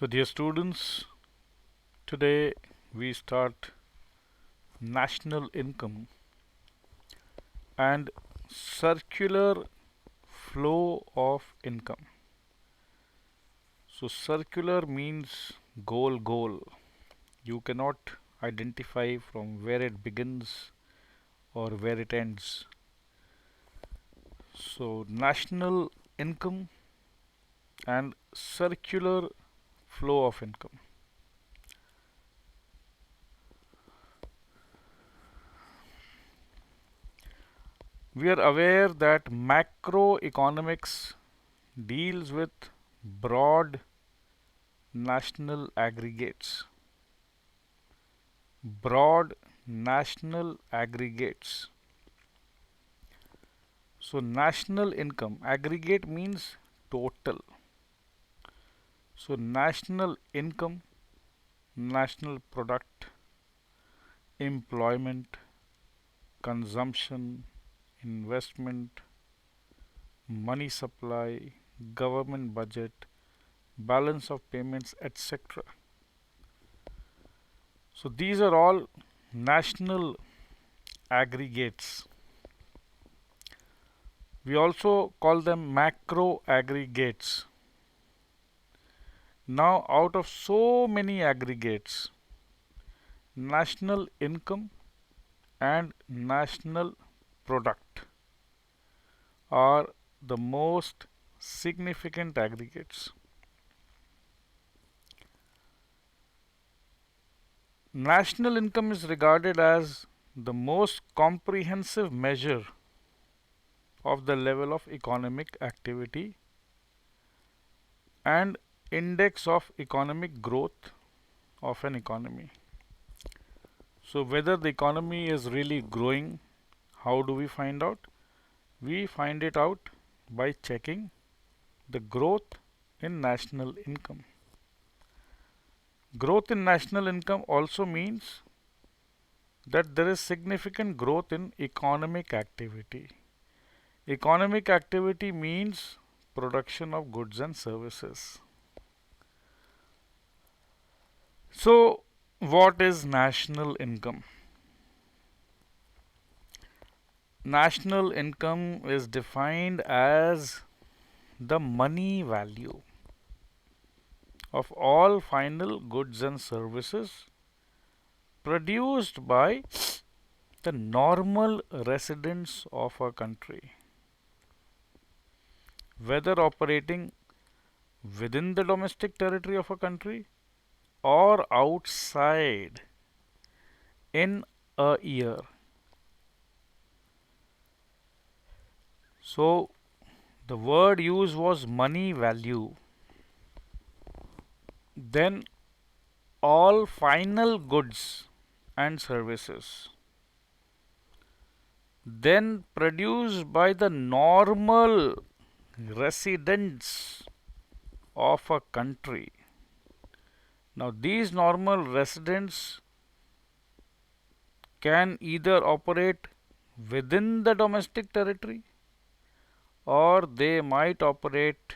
So dear students, today we start national income and circular flow of income. So circular means goal. You cannot identify from where it begins or where it ends. So national income and circular flow of income. We are aware that macroeconomics deals with broad national aggregates. Broad national aggregates. So national income aggregate means total. So national income, national product, employment, consumption, investment, money supply, government budget, balance of payments, etc. So these are all national aggregates. We also call them macro aggregates. Now, out of so many aggregates, national income and national product are the most significant aggregates. National income is regarded as the most comprehensive measure of the level of economic activity and index of economic growth of an economy. So whether the economy is really growing, how do we find out? We find it out by checking the growth in national income. Growth in national income also means that there is significant growth in economic activity. Economic activity means production of goods and services. So, what is national income? National income is defined as the money value of all final goods and services produced by the normal residents of a country, whether operating within the domestic territory of a country or outside in a year. So the word used was money value. Then all final goods and services then produced by the normal residents of a country. Now these normal residents can either operate within the domestic territory or they might operate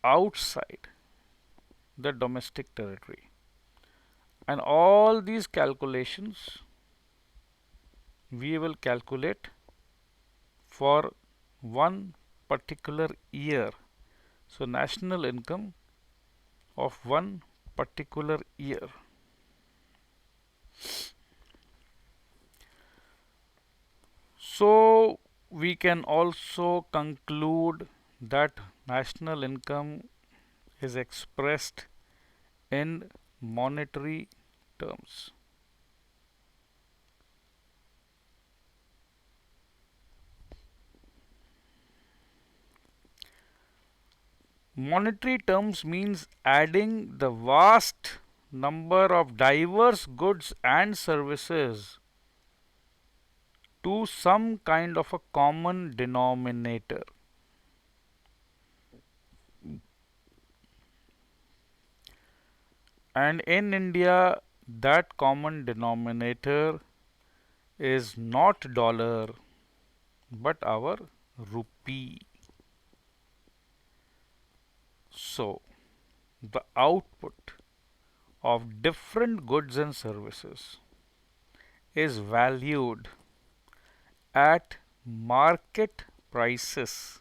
outside the domestic territory. And all these calculations we will calculate for one particular year. So national income of one particular year. So we can also conclude that national income is expressed in monetary terms. Monetary terms means adding the vast number of diverse goods and services to some kind of a common denominator. And in India, that common denominator is not dollar but our rupee. So the output of different goods and services is valued at market prices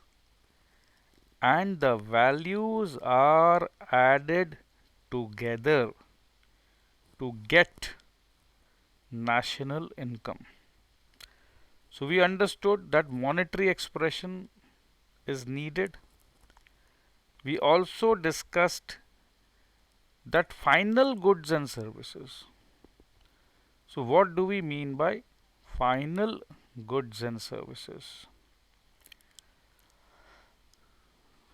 and the values are added together to get national income. So we understood that monetary expression is needed. We also discussed that final goods and services. So what do we mean by final goods and services?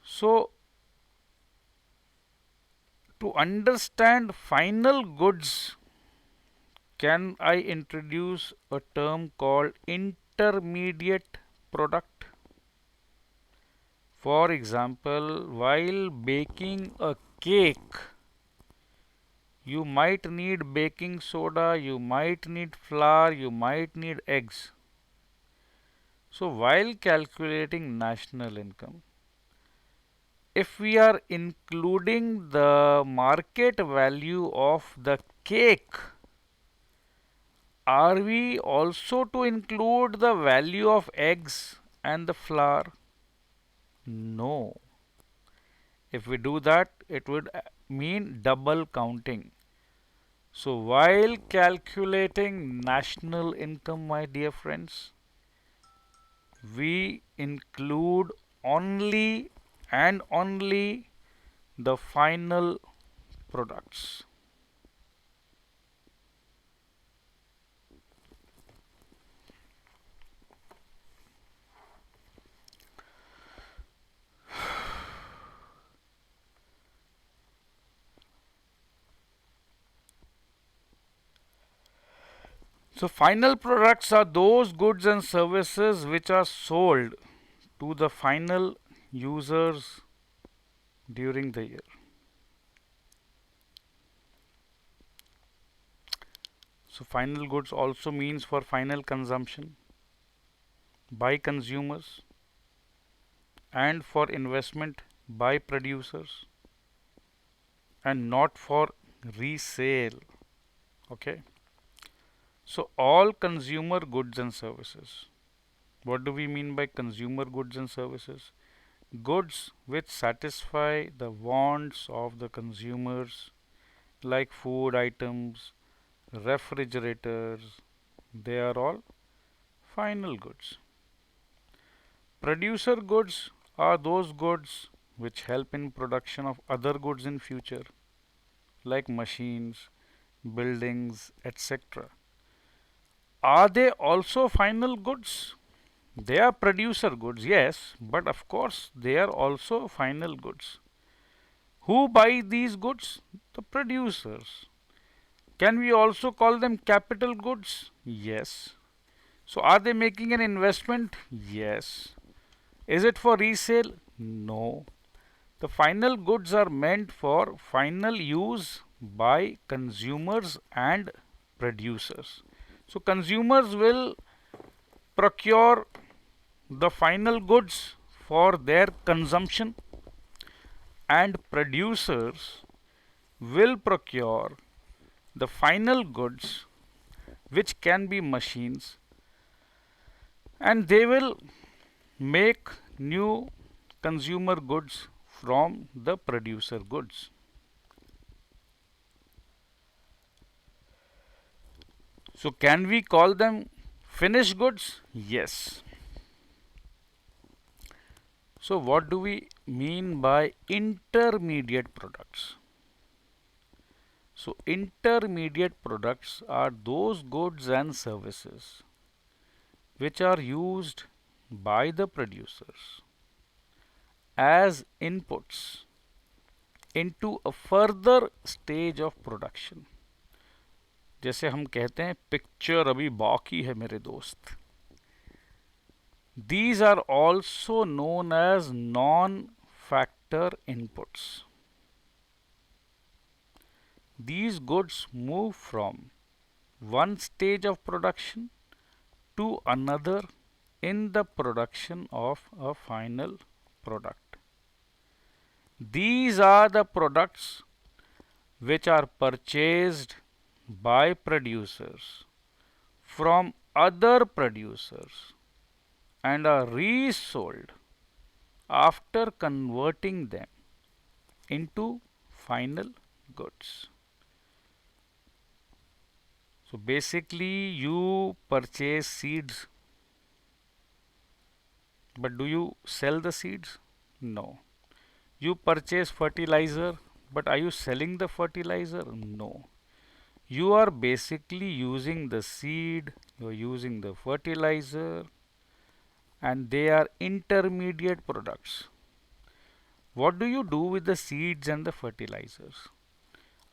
So to understand final goods, can I introduce a term called intermediate product? For example, while baking a cake, you might need baking soda, you might need flour, you might need eggs. So while calculating national income, if we are including the market value of the cake, are we also to include the value of eggs and the flour? No. If we do that, it would mean double counting. So while calculating national income, my dear friends, we include only and only the final products. So final products are those goods and services which are sold to the final users during the year. So final goods also means for final consumption by consumers and for investment by producers and not for resale. Okay. So all consumer goods and services. What do we mean by consumer goods and services? Goods which satisfy the wants of the consumers, like food items, refrigerators, they are all final goods. Producer goods are those goods which help in production of other goods in future, like machines, buildings, etc. Are they also final goods? They are producer goods, yes, but of course they are also final goods. Who buy these goods? The producers. Can we also call them capital goods? Yes. So are they making an investment? Yes. Is it for resale? No. The final goods are meant for final use by consumers and producers. So consumers will procure the final goods for their consumption and producers will procure the final goods which can be machines and they will make new consumer goods from the producer goods. So can we call them finished goods? Yes. So what do we mean by intermediate products? So intermediate products are those goods and services which are used by the producers as inputs into a further stage of production. जैसे हम कहते हैं picture अभी बाकी है मेरे दोस्त. These are also known as non-factor inputs. These goods move from one stage of production to another in the production of a final product. These are the products which are purchased by producers from other producers and are resold after converting them into final goods. So basically you purchase seeds, but do you sell the seeds? No. You purchase fertilizer, but are you selling the fertilizer? No. You are basically using the seed, you are using the fertilizer, and they are intermediate products. What do you do with the seeds and the fertilizers?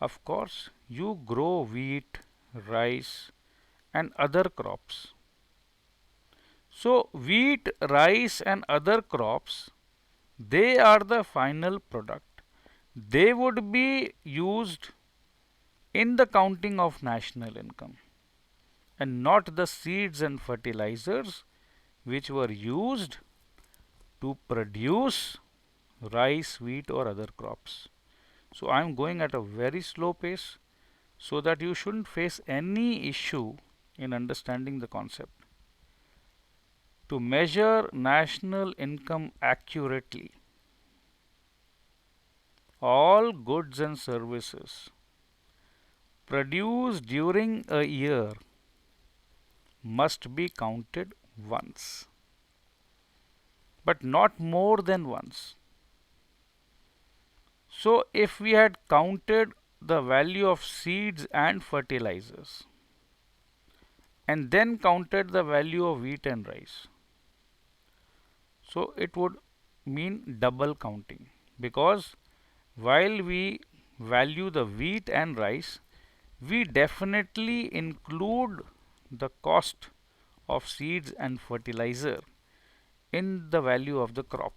Of course, you grow wheat, rice, and other crops. So, wheat, rice, and other crops, they are the final product. They would be used in the counting of national income, and not the seeds and fertilizers which were used to produce rice, wheat, or other crops. So I am going at a very slow pace so that you shouldn't face any issue in understanding the concept. To measure national income accurately, all goods and services produced during a year must be counted once, but not more than once. So if we had counted the value of seeds and fertilizers and then counted the value of wheat and rice, so it would mean double counting, because while we value the wheat and rice, we definitely include the cost of seeds and fertilizer in the value of the crop.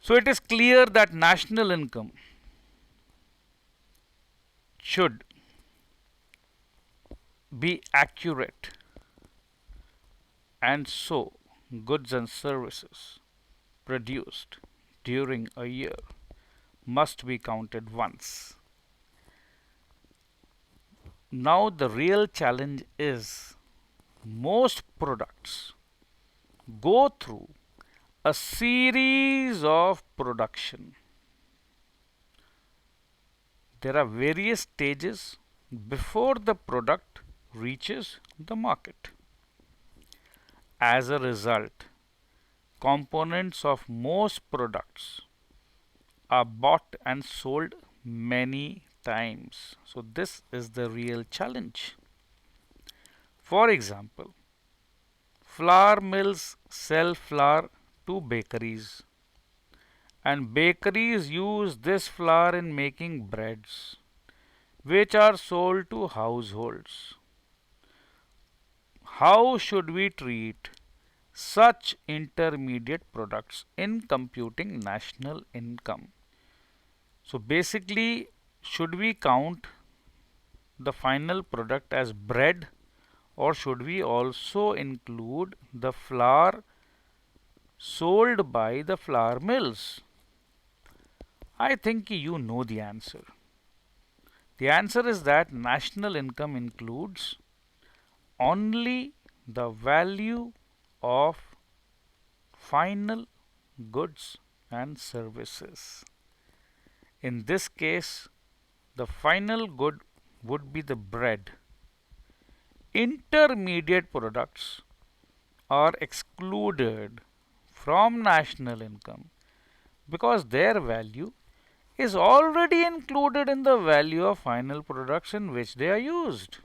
So it is clear that national income should be accurate, and so goods and services produced during a year must be counted once. Now the real challenge is most products go through a series of production. There are various stages before the product reaches the market. As a result, components of most products are bought and sold many times. So this is the real challenge. For example, flour mills sell flour to bakeries, and bakeries use this flour in making breads, which are sold to households. How should we treat such intermediate products in computing national income? So basically, should we count the final product as bread, or should we also include the flour sold by the flour mills? I think you know the answer. The answer is that national income includes only the value of final goods and services. In this case, the final good would be the bread. Intermediate products are excluded from national income because their value is already included in the value of final products in which they are used.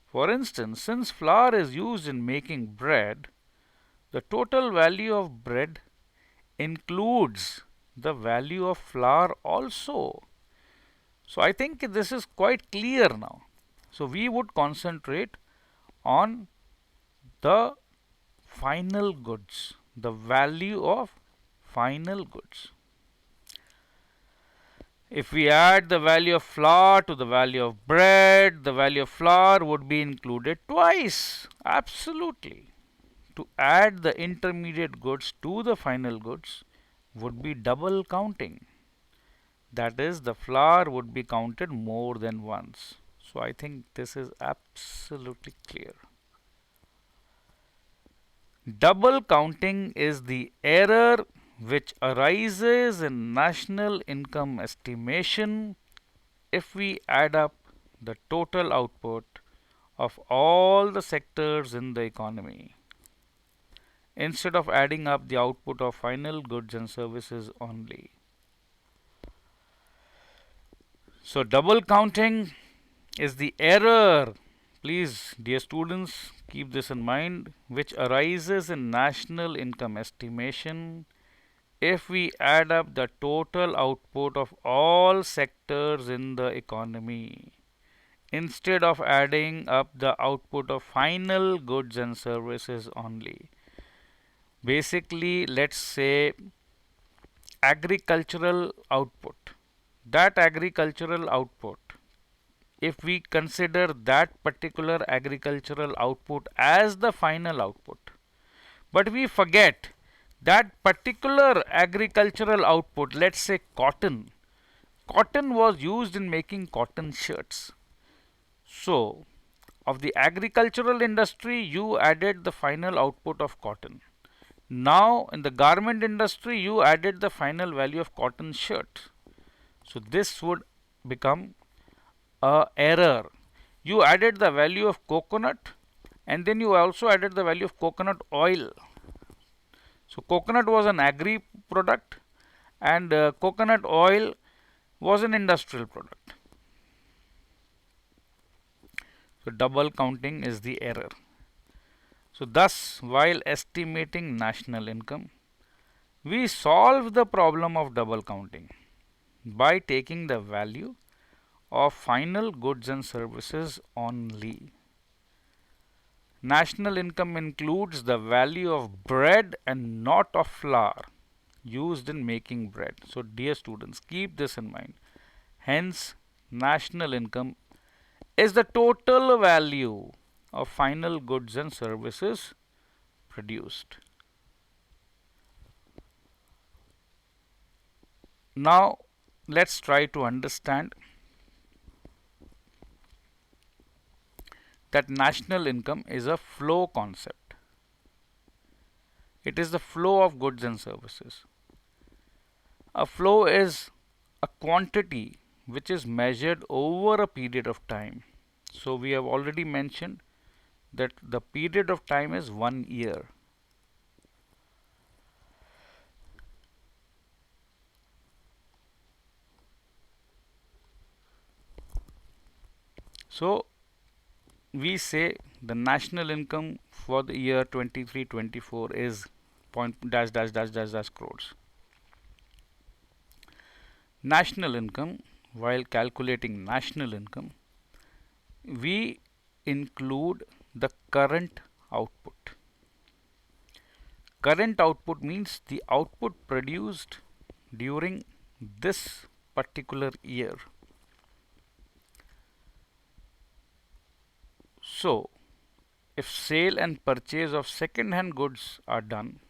For instance, since flour is used in making bread, the total value of bread includes the value of flour also. So I think this is quite clear now. So we would concentrate on the final goods, the value of final goods. If we add the value of flour to the value of bread, the value of flour would be included twice. Absolutely. To add the intermediate goods to the final goods would be double counting. That is, the flower would be counted more than once. So I think this is absolutely clear. Double counting is the error which arises in national income estimation if we add up the total output of all the sectors in the economy instead of adding up the output of final goods and services only. So double counting is the error, please dear students keep this in mind, which arises in national income estimation if we add up the total output of all sectors in the economy instead of adding up the output of final goods and services only. Basically, let's say agricultural output. That agricultural output, if we consider that particular agricultural output as the final output, but we forget that particular agricultural output, let's say cotton. Cotton was used in making cotton shirts. So, of the agricultural industry, you added the final output of cotton. Now, in the garment industry, you added the final value of cotton shirt. So, this would become a error. You added the value of coconut and then you also added the value of coconut oil. So, coconut was an agri product and coconut oil was an industrial product. So, double counting is the error. So, thus, while estimating national income, we solve the problem of double counting by taking the value of final goods and services only. National income includes the value of bread and not of flour used in making bread. So, dear students, keep this in mind. Hence, national income is the total value of final goods and services produced. Now, let's try to understand that national income is a flow concept. It is the flow of goods and services. A flow is a quantity which is measured over a period of time. So, we have already mentioned that the period of time is 1 year. So, we say the national income for the year 23-24 is point dash dash dash dash dash crores. National income, while calculating national income, we include the current output. Current output means the output produced during this particular year. So, if sale and purchase of second hand goods are done,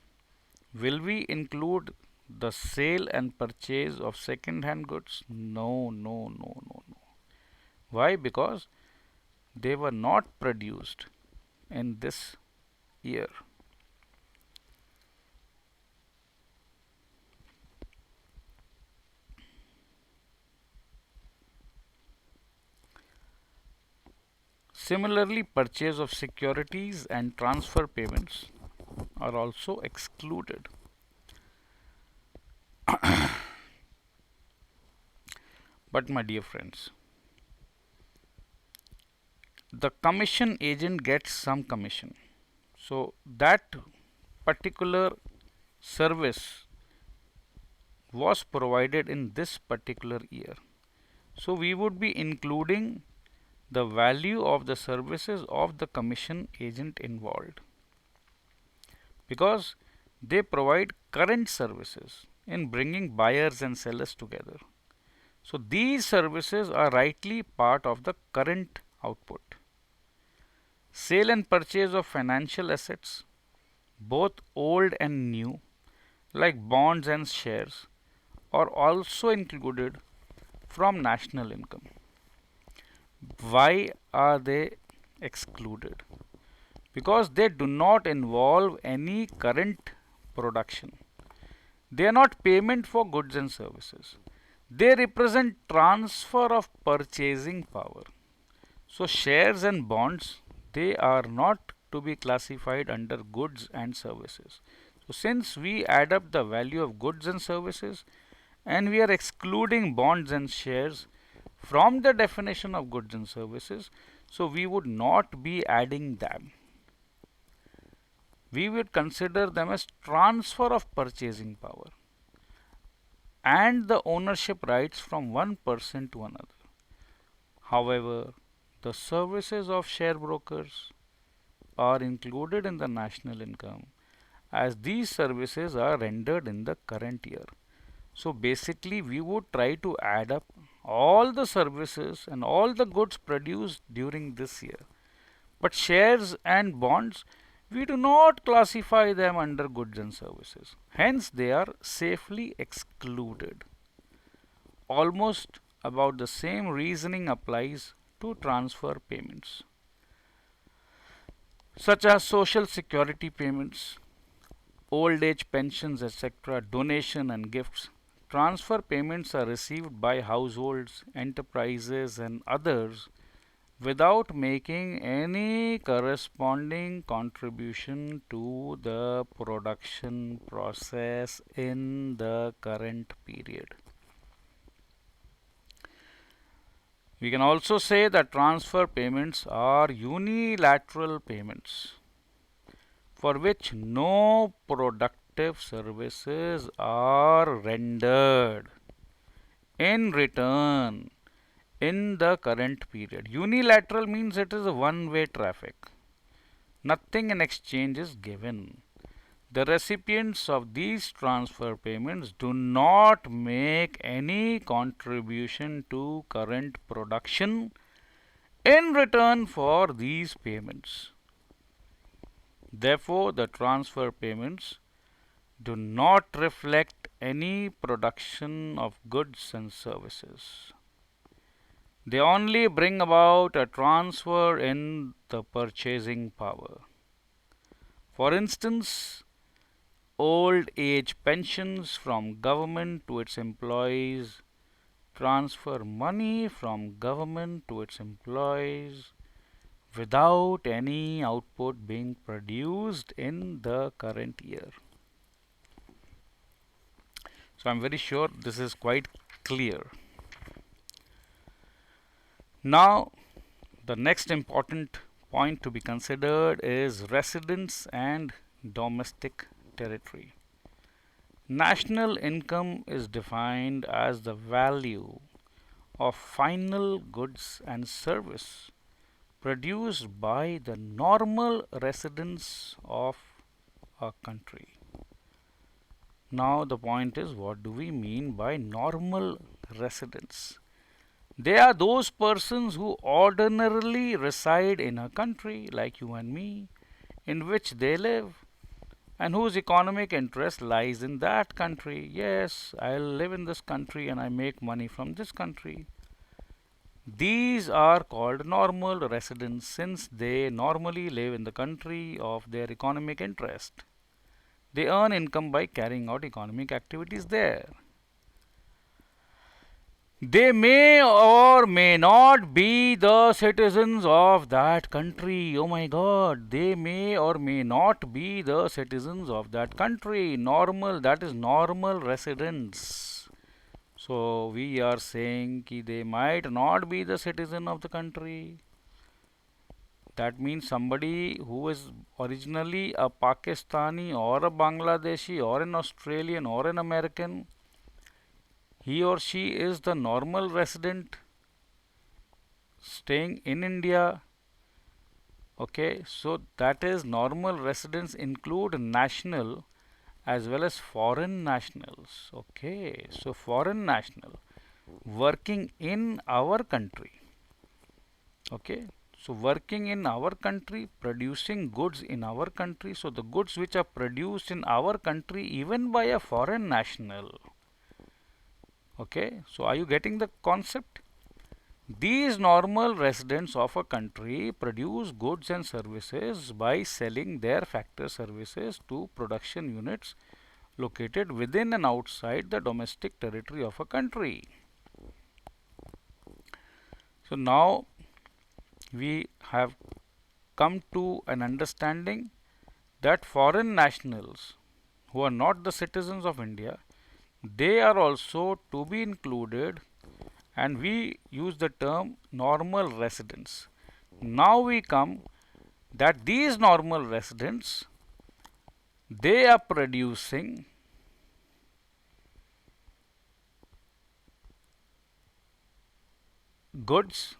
will we include the sale and purchase of second hand goods? No, no, no, no, no. Why? Because they were not produced in this year. Similarly, purchase of securities and transfer payments are also excluded. But my dear friends, the commission agent gets some commission. So, that particular service was provided in this particular year. So, we would be including the value of the services of the commission agent involved because they provide current services in bringing buyers and sellers together. So, these services are rightly part of the current output. Sale and purchase of financial assets, both old and new, like bonds and shares, are also included from national income. Why are they excluded? Because they do not involve any current production. They are not payment for goods and services. They represent transfer of purchasing power. So shares and bonds, they are not to be classified under goods and services. So since we add up the value of goods and services and we are excluding bonds and shares from the definition of goods and services, so we would not be adding them. We would consider them as transfer of purchasing power and the ownership rights from one person to another. However, the services of share brokers are included in the national income as these services are rendered in the current year. So basically we would try to add up all the services and all the goods produced during this year. But shares and bonds, we do not classify them under goods and services. Hence they are safely excluded. Almost about the same reasoning applies to transfer payments, such as social security payments, old age pensions, etc., donation and gifts. Transfer payments are received by households, enterprises, and others without making any corresponding contribution to the production process in the current period. We can also say that transfer payments are unilateral payments for which no productive services are rendered in return in the current period. Unilateral means it is a one-way traffic. Nothing in exchange is given. The recipients of these transfer payments do not make any contribution to current production in return for these payments. Therefore, the transfer payments do not reflect any production of goods and services. They only bring about a transfer in the purchasing power. For instance, old age pensions from government to its employees transfer money from government to its employees without any output being produced in the current year. So I'm very sure this is quite clear. Now, the next important point to be considered is residence and domestic territory. National income is defined as the value of final goods and service produced by the normal residents of a country. Now the point is, what do we mean by normal residents? They are those persons who ordinarily reside in a country like you and me, in which they live and whose economic interest lies in that country. Yes, I live in this country and I make money from this country. These are called normal residents since they normally live in the country of their economic interest. They earn income by carrying out economic activities there. They may or may not be the citizens of that country. Oh my God, they may or may not be the citizens of that country. Normal, that is normal residents. So we are saying that they might not be the citizen of the country. That means somebody who is originally a Pakistani or a Bangladeshi or an Australian or an American, he or she is the normal resident staying in India. Okay, so that is normal residents include national as well as foreign nationals. Okay, so foreign national working in our country. Okay, so working in our country, producing goods in our country. So the goods which are produced in our country even by a foreign national Okay, so are you getting the concept? These normal residents of a country produce goods and services by selling their factor services to production units located within and outside the domestic territory of a country. So now we have come to an understanding that foreign nationals who are not the citizens of India, they are also to be included, and we use the term normal residents. Now we come that these normal residents, they are producing goods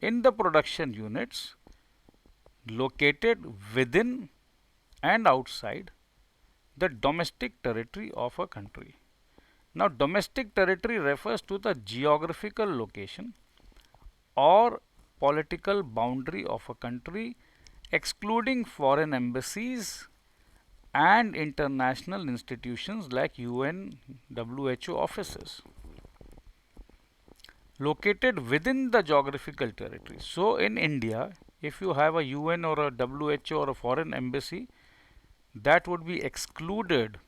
in the production units located within and outside the domestic territory of a country. Now, domestic territory refers to the geographical location or political boundary of a country, excluding foreign embassies and international institutions like UN, WHO offices located within the geographical territory. So, in India, if you have a UN or a WHO or a foreign embassy, that would be excluded,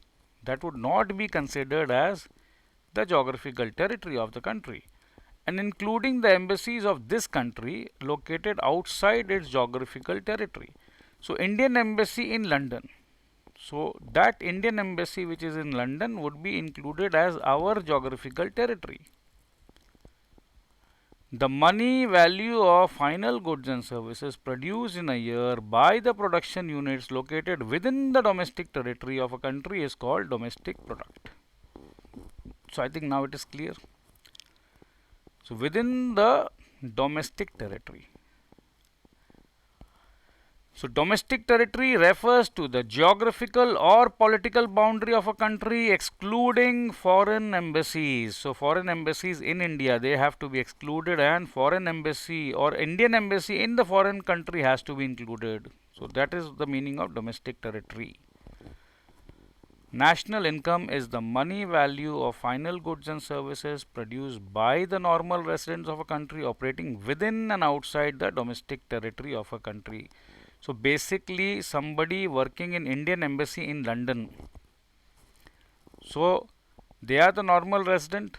that would not be considered as the geographical territory of the country, and including the embassies of this country located outside its geographical territory. So, Indian embassy in London, so that Indian embassy which is in London would be included as our geographical territory. The money value of final goods and services produced in a year by the production units located within the domestic territory of a country is called domestic product. So I think now it is clear. So within the domestic territory. So domestic territory refers to the geographical or political boundary of a country excluding foreign embassies. So foreign embassies in India, they have to be excluded, and foreign embassy or Indian embassy in the foreign country has to be included. So that is the meaning of domestic territory. National income is the money value of final goods and services produced by the normal residents of a country operating within and outside the domestic territory of a country. So basically somebody working in Indian embassy in London, so they are the normal resident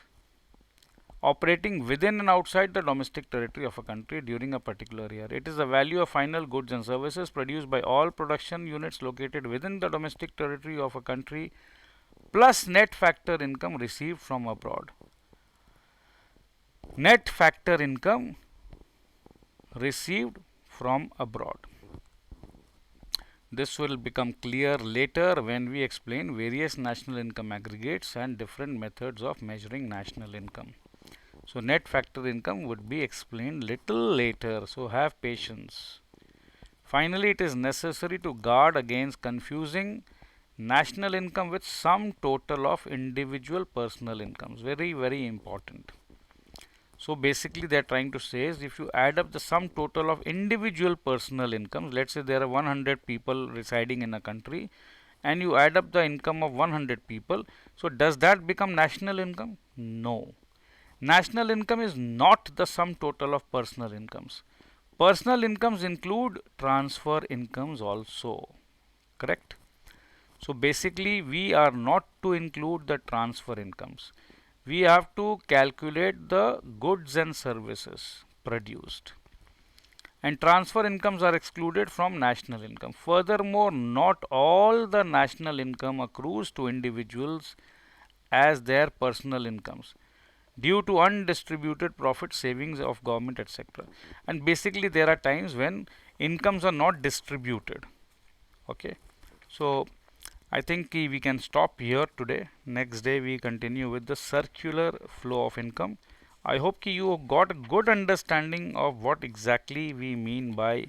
operating within and outside the domestic territory of a country during a particular year. It is the value of final goods and services produced by all production units located within the domestic territory of a country plus net factor income received from abroad. Net factor income received from abroad. This will become clear later when we explain various national income aggregates and different methods of measuring national income. So net factor income would be explained little later, so have patience. Finally, it is necessary to guard against confusing national income with sum total of individual personal incomes. Very, very important. So basically they are trying to say is if you add up the sum total of individual personal incomes, let's say there are 100 people residing in a country and you add up the income of 100 people, so does that become national income? No. National income is not the sum total of personal incomes. Personal incomes include transfer incomes also, correct? So basically we are not to include the transfer incomes. We have to calculate the goods and services produced, and transfer incomes are excluded from national income. Furthermore, not all the national income accrues to individuals as their personal incomes due to undistributed profit savings of government, etc. And basically there are times when incomes are not distributed. Okay, so I think we can stop here today. Next day we continue with the circular flow of income. I hope you got a good understanding of what exactly we mean by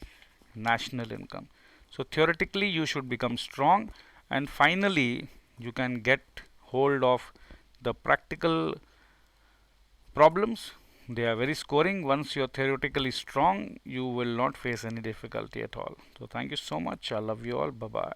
national income. So theoretically you should become strong, and finally you can get hold of the practical problems. They are very scoring. Once you are theoretically strong, you will not face any difficulty at all. So thank you so much. I love you all. Bye bye.